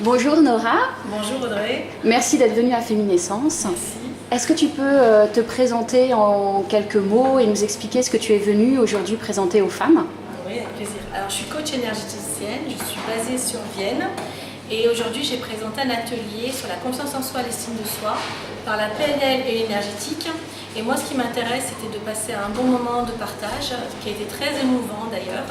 Bonjour Nora, Bonjour Audrey. merci d'être venue à Féminescence. Merci. Est-ce que tu peux te présenter en quelques mots et nous expliquer ce que tu es venue aujourd'hui présenter aux femmes? Oui, avec plaisir. Alors, je suis coach énergéticienne, je suis basée sur Vienne et aujourd'hui j'ai présenté un atelier sur la confiance en soi, l'estime de soi par la PNL et l'énergétique. Et moi, ce qui m'intéresse, c'était de passer un bon moment de partage qui a été très émouvant d'ailleurs.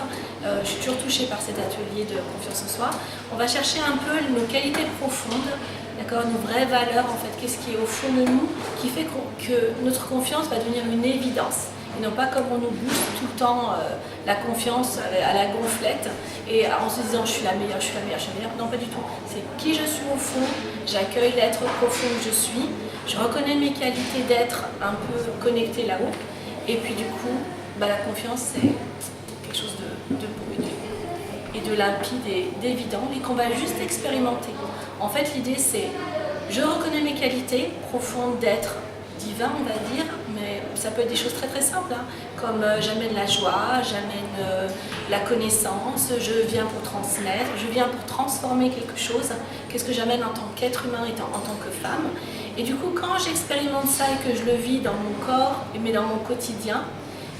Je suis toujours touchée par cet atelier de confiance en soi. On va chercher un peu nos qualités profondes, d'accord, nos vraies valeurs en fait, qu'est-ce qui est au fond de nous qui fait que notre confiance va devenir une évidence. Et non pas comme on nous booste tout le temps la confiance à la gonflette et en se disant je suis la meilleure, je suis la meilleure, je suis la meilleure. Non, pas du tout. C'est qui je suis au fond, j'accueille l'être profond que je suis, je reconnais mes qualités d'être un peu connectée là-haut. Et puis du coup, la confiance c'est quelque chose de beau et de limpide et d'évident et qu'on va juste expérimenter. En fait l'idée c'est je reconnais mes qualités profondes d'être divin, on va dire, mais ça peut être des choses très très simples, hein, comme j'amène la joie, j'amène la connaissance, je viens pour transmettre, je viens pour transformer quelque chose. Qu'est-ce que j'amène en tant qu'être humain et en tant que femme? Et du coup, quand j'expérimente ça et que je le vis dans mon corps, mais dans mon quotidien,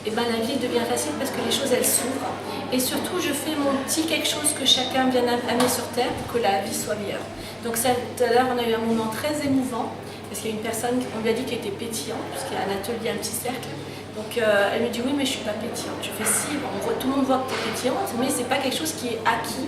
et ben la vie devient facile parce que les choses elles s'ouvrent. Et surtout, je fais mon petit quelque chose que chacun vient amener sur terre pour que la vie soit meilleure. Donc ça, tout à l'heure, on a eu un moment très émouvant. Parce qu'il y a une personne, on lui a dit qu'elle était pétillante, puisqu'il y a un atelier, un petit cercle. Donc elle me dit oui mais je ne suis pas pétillante. Je fais si, bon, tout le monde voit que tu es pétillante, mais ce n'est pas quelque chose qui est acquis,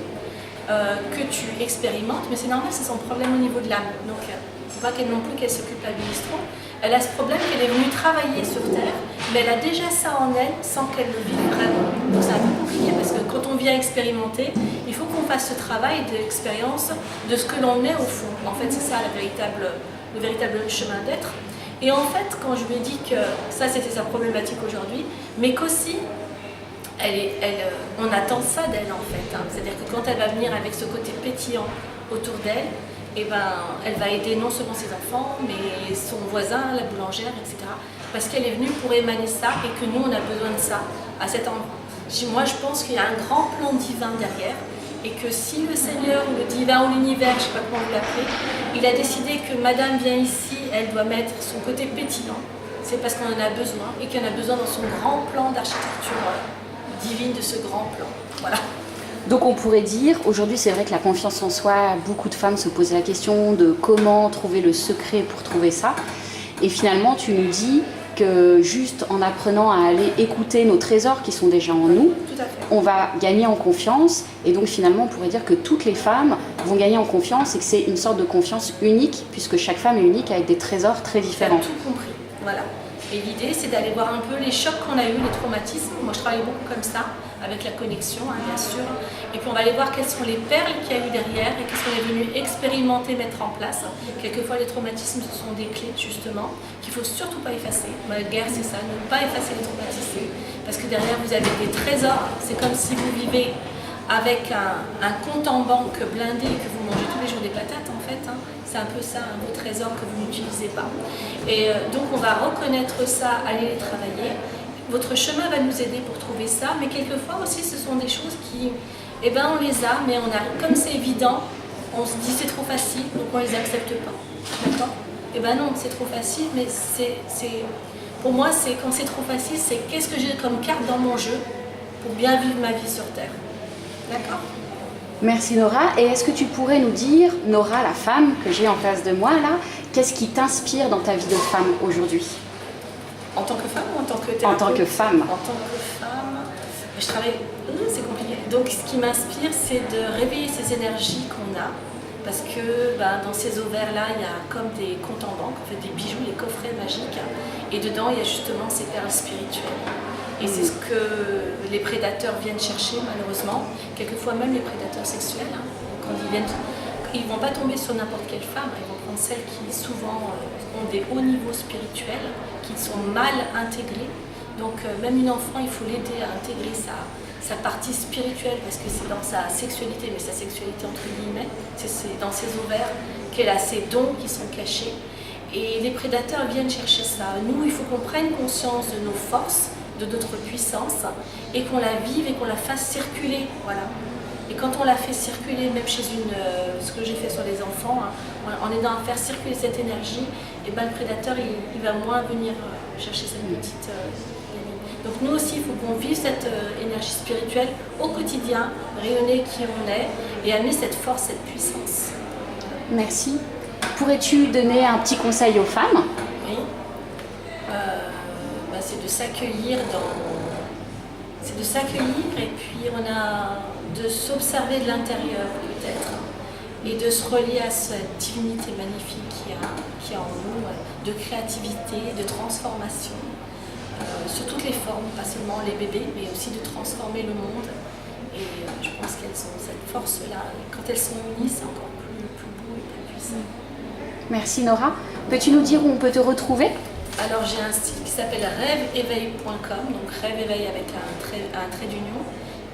que tu expérimentes, mais c'est normal, c'est son problème au niveau de l'âme. Donc il ne faut pas qu'elle non plus qu'elle se culpabilise trop. Elle a ce problème qu'elle est venue travailler sur Terre, mais elle a déjà ça en elle sans qu'elle le vive vraiment. Donc c'est un peu compliqué parce que quand on vient expérimenter, il faut qu'on fasse ce travail d'expérience de ce que l'on est au fond. En fait c'est ça le véritable chemin d'être. Et en fait, quand je lui ai dit que ça c'était sa problématique aujourd'hui, mais qu'aussi, on attend ça d'elle en fait. Hein. C'est-à-dire que quand elle va venir avec ce côté pétillant autour d'elle, et elle va aider non seulement ses enfants, mais son voisin, la boulangère, etc. Parce qu'elle est venue pour émaner ça et que nous, on a besoin de ça à cet endroit. Moi, je pense qu'il y a un grand plan divin derrière. Et que si le Seigneur ou le divin ou l'univers, je ne sais pas comment vous l'appelez, il a décidé que madame vient ici, elle doit mettre son côté pétillant, c'est parce qu'on en a besoin et qu'il en a besoin dans son grand plan d'architecture divine de ce grand plan. Voilà. Donc on pourrait dire, aujourd'hui c'est vrai que la confiance en soi, beaucoup de femmes se posent la question de comment trouver le secret pour trouver ça. Et finalement tu nous dis que juste en apprenant à aller écouter nos trésors qui sont déjà en nous, on va gagner en confiance et donc finalement on pourrait dire que toutes les femmes vont gagner en confiance et que c'est une sorte de confiance unique puisque chaque femme est unique avec des trésors très différents. Tu as tout compris, voilà. Et l'idée c'est d'aller voir un peu les chocs qu'on a eu, les traumatismes. Moi je travaille beaucoup comme ça, avec la connexion hein, bien sûr. Et puis on va aller voir quelles sont les perles qu'il y a eu derrière et qu'est-ce qu'on est venu expérimenter, mettre en place. Quelquefois les traumatismes ce sont des clés justement qu'il ne faut surtout pas effacer. La guerre c'est ça, ne pas effacer les traumatismes. Parce que derrière vous avez des trésors, c'est comme si vous vivez avec un compte en banque blindé et que vous mangez tous les jours des patates en fait. Hein. C'est un peu ça, vos trésors que vous n'utilisez pas. Et donc on va reconnaître ça, aller les travailler. Votre chemin va nous aider pour trouver ça, mais quelquefois aussi ce sont des choses qui, eh ben on les a, mais on a, comme c'est évident, on se dit c'est trop facile, donc on les accepte pas. D'accord? Eh ben non, c'est trop facile, mais pour moi c'est quand c'est trop facile, c'est qu'est-ce que j'ai comme carte dans mon jeu pour bien vivre ma vie sur Terre. D'accord? Merci Nora. Et est-ce que tu pourrais nous dire, Nora, la femme que j'ai en face de moi là, qu'est-ce qui t'inspire dans ta vie de femme aujourd'hui? En tant que femme ou en tant que thérapeute? En tant que femme. En tant que femme, je travaille... c'est compliqué. Donc ce qui m'inspire, c'est de réveiller ces énergies qu'on a. Parce que dans ces ovaires-là, il y a comme des comptes en banque, en fait des bijoux, des coffrets magiques. Et dedans, il y a justement ces perles spirituelles. Et c'est ce que les prédateurs viennent chercher malheureusement, quelquefois même les prédateurs sexuels, hein, quand ils viennent, ils ne vont pas tomber sur n'importe quelle femme, ils vont prendre celles qui souvent ont des hauts niveaux spirituels, qui sont mal intégrées. Donc même une enfant, il faut l'aider à intégrer sa partie spirituelle parce que c'est dans sa sexualité, mais sa sexualité entre guillemets, c'est dans ses ovaires qu'elle a ses dons qui sont cachés. Et les prédateurs viennent chercher ça. Nous, il faut qu'on prenne conscience de nos forces, de notre puissance et qu'on la vive et qu'on la fasse circuler, voilà. Et quand on la fait circuler, même chez ce que j'ai fait sur les enfants, hein, en aidant à faire circuler cette énergie, et ben, le prédateur il va moins venir chercher cette petite gamine. Donc nous aussi, il faut qu'on vive cette énergie spirituelle au quotidien, rayonner qui on est et amener cette force, cette puissance. Merci. Pourrais-tu donner un petit conseil aux femmes? Oui. C'est de s'accueillir C'est de s'accueillir et puis de s'observer de l'intérieur peut-être et de se relier à cette divinité magnifique qui est en nous, de créativité, de transformation, sous toutes les formes, pas seulement les bébés, mais aussi de transformer le monde. Et je pense qu'elles ont cette force-là. Et quand elles sont unies, c'est encore plus beau et plus puissant. Merci Nora. Peux-tu nous dire où on peut te retrouver? Alors j'ai un site qui s'appelle rêveéveil.com, donc rêve éveil avec un trait d'union.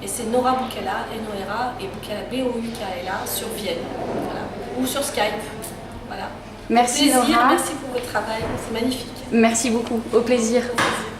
Et c'est Nora Boukela, N-O-R-A, et Boukela, B-O-U-K-L-A, sur Vienne, voilà. Ou sur Skype. Voilà. Merci Plaisir, Nora. merci pour votre travail, c'est magnifique. Merci beaucoup, au plaisir. Au plaisir.